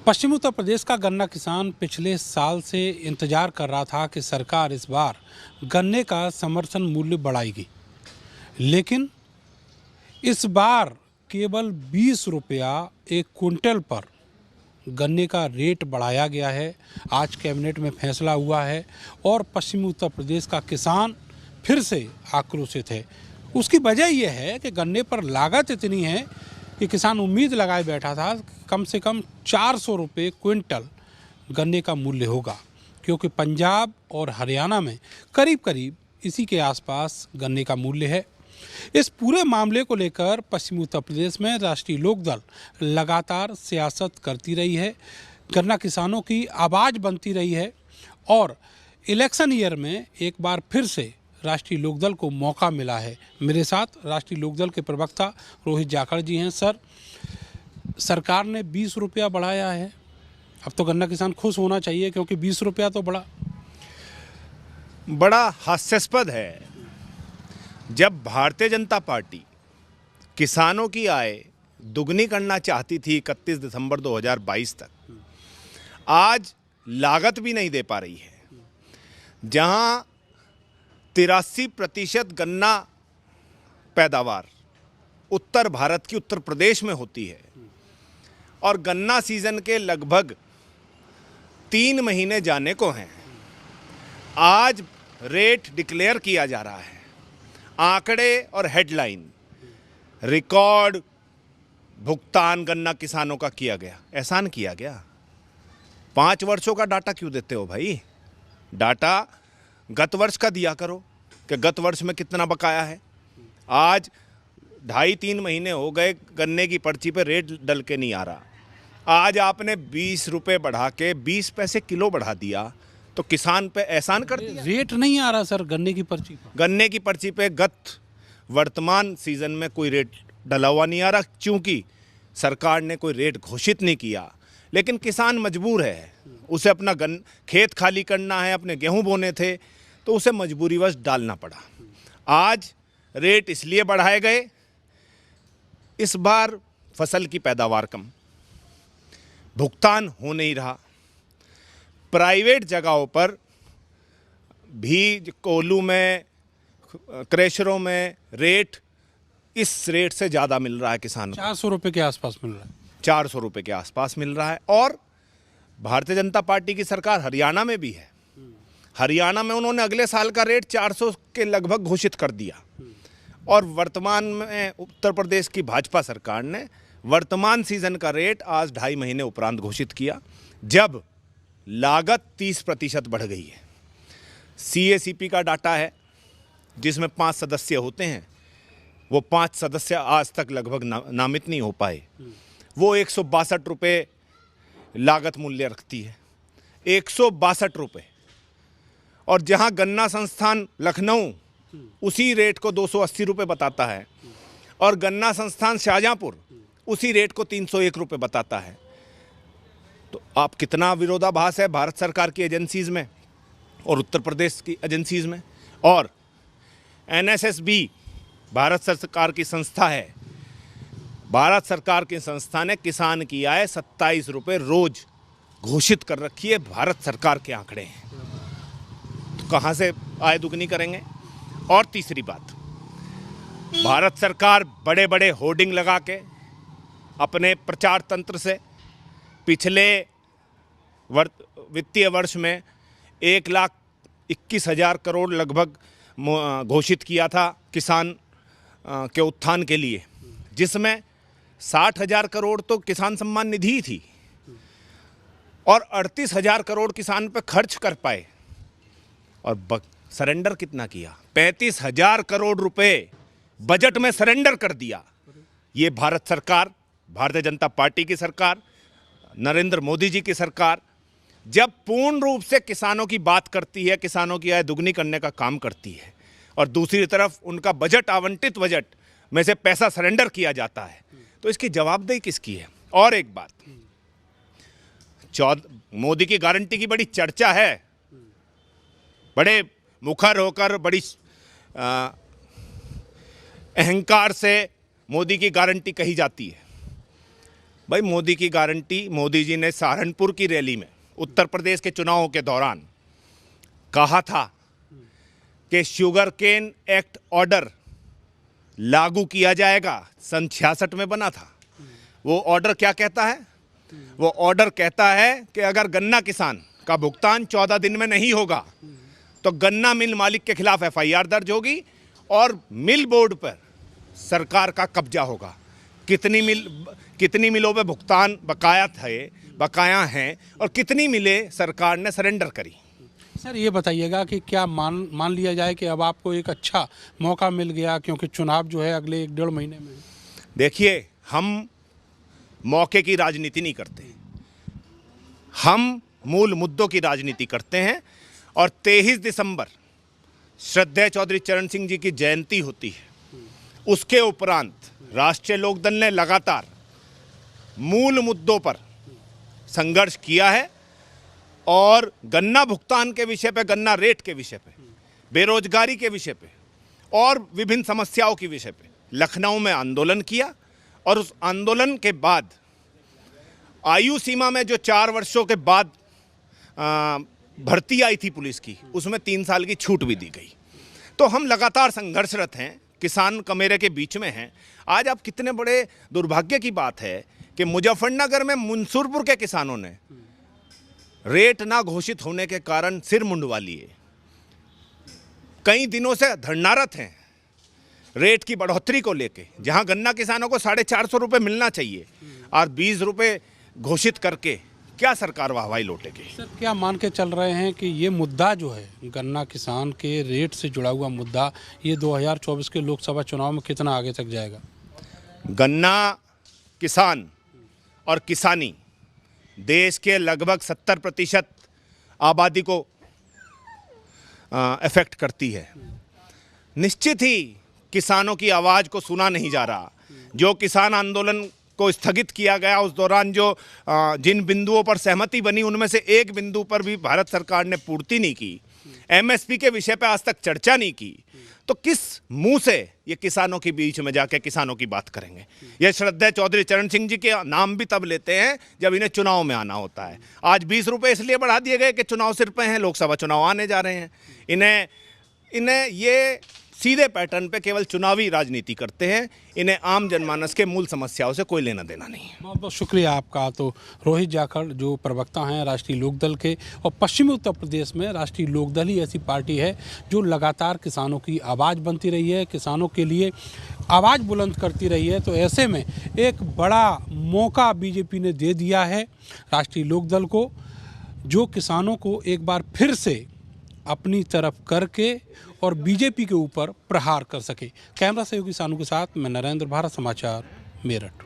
पश्चिमी उत्तर प्रदेश का गन्ना किसान पिछले साल से इंतजार कर रहा था कि सरकार इस बार गन्ने का समर्थन मूल्य बढ़ाएगी, लेकिन इस बार केवल 20 रुपया एक क्विंटल पर गन्ने का रेट बढ़ाया गया है। आज कैबिनेट में फैसला हुआ है और पश्चिमी उत्तर प्रदेश का किसान फिर से आक्रोशित है। उसकी वजह यह है कि गन्ने पर लागत इतनी है कि किसान उम्मीद लगाए बैठा था कम से कम 400 रुपये क्विंटल गन्ने का मूल्य होगा, क्योंकि पंजाब और हरियाणा में करीब करीब इसी के आसपास गन्ने का मूल्य है। इस पूरे मामले को लेकर पश्चिमी उत्तर प्रदेश में राष्ट्रीय लोकदल लगातार सियासत करती रही है, गन्ना किसानों की आवाज़ बनती रही है और इलेक्शन ईयर में एक बार फिर से राष्ट्रीय लोकदल को मौका मिला है। मेरे साथ राष्ट्रीय लोकदल के प्रवक्ता रोहित जाखड़ जी हैं। सर, सरकार ने 20 रुपया बढ़ाया है, अब तो गन्ना किसान खुश होना चाहिए क्योंकि 20 रुपया तो बड़ा हास्यास्पद है। जब भारतीय जनता पार्टी किसानों की आय दुगनी करना चाहती थी 31 दिसंबर 2022 तक, आज लागत भी नहीं दे पा रही है। जहां 83% गन्ना पैदावार उत्तर भारत की उत्तर प्रदेश में होती है और गन्ना सीजन के लगभग 3 महीने जाने को हैं, आज रेट डिक्लेयर किया जा रहा है। आंकड़े और हेडलाइन, रिकॉर्ड भुगतान गन्ना किसानों का किया गया, एहसान किया गया। 5 वर्षों का डाटा क्यों देते हो भाई? डाटा गत वर्ष का दिया करो कि गत वर्ष में कितना बकाया है। आज 2.5-3 महीने हो गए, गन्ने की पर्ची पे रेट डल के नहीं आ रहा। आज आपने 20 रुपये बढ़ा के 20 पैसे किलो बढ़ा दिया तो किसान पे एहसान कर दिया। रेट नहीं आ रहा सर गन्ने की पर्ची पर। गन्ने की पर्ची पे गत वर्तमान सीजन में कोई रेट डला हुआ नहीं आ रहा, क्योंकि सरकार ने कोई रेट घोषित नहीं किया। लेकिन किसान मजबूर है, उसे अपना खेत खाली करना है, अपने गेहूं बोने थे तो उसे मजबूरीवश डालना पड़ा। आज रेट इसलिए बढ़ाए गए, इस बार फसल की पैदावार कम, भुगतान हो नहीं रहा। प्राइवेट जगहों पर भी, कोल्हू में, क्रेशरों में रेट इस रेट से ज़्यादा मिल रहा है किसानों को। 400 रुपये के आसपास मिल रहा है। 400 रुपये के आसपास मिल रहा है। और भारतीय जनता पार्टी की सरकार हरियाणा में भी है। हरियाणा में उन्होंने अगले साल का रेट 400 के लगभग घोषित कर दिया। और वर्तमान में उत्तर प्रदेश की भाजपा सरकार ने वर्तमान सीजन का रेट आज 2.5 महीने उपरांत घोषित किया, जब लागत 30% बढ़ गई है। CACP का डाटा है जिसमें 5 सदस्य होते हैं, वो 5 सदस्य आज तक लगभग नामित नहीं हो पाए। वो 162 रुपये लागत मूल्य रखती है, 162 रुपये। और जहां गन्ना संस्थान लखनऊ उसी रेट को 280 रुपये बताता है और गन्ना संस्थान शाहजहाँपुर उसी रेट को 301 रुपये बताता है। तो आप कितना विरोधाभास है भारत सरकार की एजेंसीज़ में और उत्तर प्रदेश की एजेंसीज़ में। और NSSB भारत सरकार की संस्था है। भारत सरकार की संस्था ने किसान की आय 27 रुपये रोज घोषित कर रखी है। भारत सरकार के आंकड़े हैं, तो कहाँ से आय दुगनी करेंगे? और तीसरी बात, भारत सरकार बड़े बड़े होर्डिंग लगा के अपने प्रचार तंत्र से पिछले वित्तीय वर्ष में 1,21,000 करोड़ लगभग घोषित किया था किसान के उत्थान के लिए, जिसमें 60,000 करोड़ तो किसान सम्मान निधि ही थी और 38,000 करोड़ किसान पे खर्च कर पाए। और सरेंडर कितना किया? 35,000 करोड़ रुपए बजट में सरेंडर कर दिया। ये भारत सरकार, भारतीय जनता पार्टी की सरकार, नरेंद्र मोदी जी की सरकार जब पूर्ण रूप से किसानों की बात करती है, किसानों की आय दुगनी करने का काम करती है, और दूसरी तरफ उनका बजट, आवंटित बजट में से पैसा सरेंडर किया जाता है, तो इसकी जवाबदेही किसकी है? और एक बात, मोदी की गारंटी की बड़ी चर्चा है, बड़े मुखर होकर, बड़ी अहंकार से मोदी की गारंटी कही जाती है। भाई मोदी की गारंटी, मोदी जी ने सहारनपुर की रैली में उत्तर प्रदेश के चुनावों के दौरान कहा था कि शुगर केन एक्ट ऑर्डर लागू किया जाएगा। सन 66 में बना था। वो ऑर्डर क्या कहता है? वो ऑर्डर कहता है कि अगर गन्ना किसान का भुगतान 14 दिन में नहीं होगा तो गन्ना मिल मालिक के खिलाफ FIR दर्ज होगी और मिल बोर्ड पर सरकार का कब्जा होगा। कितनी मिलों पे भुगतान बकाया हैं और कितनी मिलें सरकार ने सरेंडर करी। सर ये बताइएगा कि क्या मान लिया जाए कि अब आपको एक अच्छा मौका मिल गया, क्योंकि चुनाव जो है अगले 1-1.5 महीने में है। देखिए, हम मौके की राजनीति नहीं करते, हम मूल मुद्दों की राजनीति करते हैं। और 23 दिसंबर श्रद्धेय चौधरी चरण सिंह जी की जयंती होती है। उसके उपरांत राष्ट्रीय लोकदल ने लगातार मूल मुद्दों पर संघर्ष किया है और गन्ना भुगतान के विषय पे, गन्ना रेट के विषय पे, बेरोजगारी के विषय पे और विभिन्न समस्याओं के विषय पे लखनऊ में आंदोलन किया। और उस आंदोलन के बाद आयु सीमा में जो 4 वर्षों के बाद भर्ती आई थी पुलिस की, उसमें 3 साल की छूट भी दी गई। तो हम लगातार संघर्षरत हैं, किसान कमेरे के बीच में हैं। आज आप कितने बड़े दुर्भाग्य की बात है कि मुजफ्फरनगर में मंसूरपुर के किसानों ने रेट ना घोषित होने के कारण सिर मुंडवा लिए। कई दिनों से धरनारत हैं रेट की बढ़ोतरी को लेके। जहां गन्ना किसानों को 450 रुपये मिलना चाहिए और 20 रुपये घोषित करके क्या सरकार वाहवाही लौटेगी? सर क्या मान के चल रहे हैं कि ये मुद्दा जो है गन्ना किसान के रेट से जुड़ा हुआ मुद्दा, ये 2024 के लोकसभा चुनाव में कितना आगे तक जाएगा? गन्ना किसान और किसानी देश के लगभग 70% आबादी को अफेक्ट करती है। निश्चित ही किसानों की आवाज़ को सुना नहीं जा रहा। जो किसान आंदोलन को स्थगित किया गया, उस दौरान जो जिन बिंदुओं पर सहमति बनी, उनमें से एक बिंदु पर भी भारत सरकार ने पूर्ति नहीं की। MSP के विषय पर आज तक चर्चा नहीं की। तो किस मुंह से ये किसानों के बीच में जाके किसानों की बात करेंगे? ये श्रद्धेय चौधरी चरण सिंह जी के नाम भी तब लेते हैं जब इन्हें चुनाव में आना होता है। आज 20 रुपये इसलिए बढ़ा दिए गए कि चुनाव सिर पे हैं, लोकसभा चुनाव आने जा रहे हैं। इन्हें ये सीधे पैटर्न पे केवल चुनावी राजनीति करते हैं। इन्हें आम जनमानस के मूल समस्याओं से कोई लेना देना नहीं है। बहुत बहुत शुक्रिया आपका। तो रोहित जाखड़ जो प्रवक्ता हैं राष्ट्रीय लोकदल के, और पश्चिमी उत्तर प्रदेश में राष्ट्रीय लोकदल ही ऐसी पार्टी है जो लगातार किसानों की आवाज़ बनती रही है, किसानों के लिए आवाज़ बुलंद करती रही है। तो ऐसे में एक बड़ा मौका बीजेपी ने दे दिया है राष्ट्रीय लोकदल को, जो किसानों को एक बार फिर से अपनी तरफ करके और बीजेपी के ऊपर प्रहार कर सके। कैमरा सहयोगी सानू के साथ मैं नरेंद्र, भारत समाचार, मेरठ।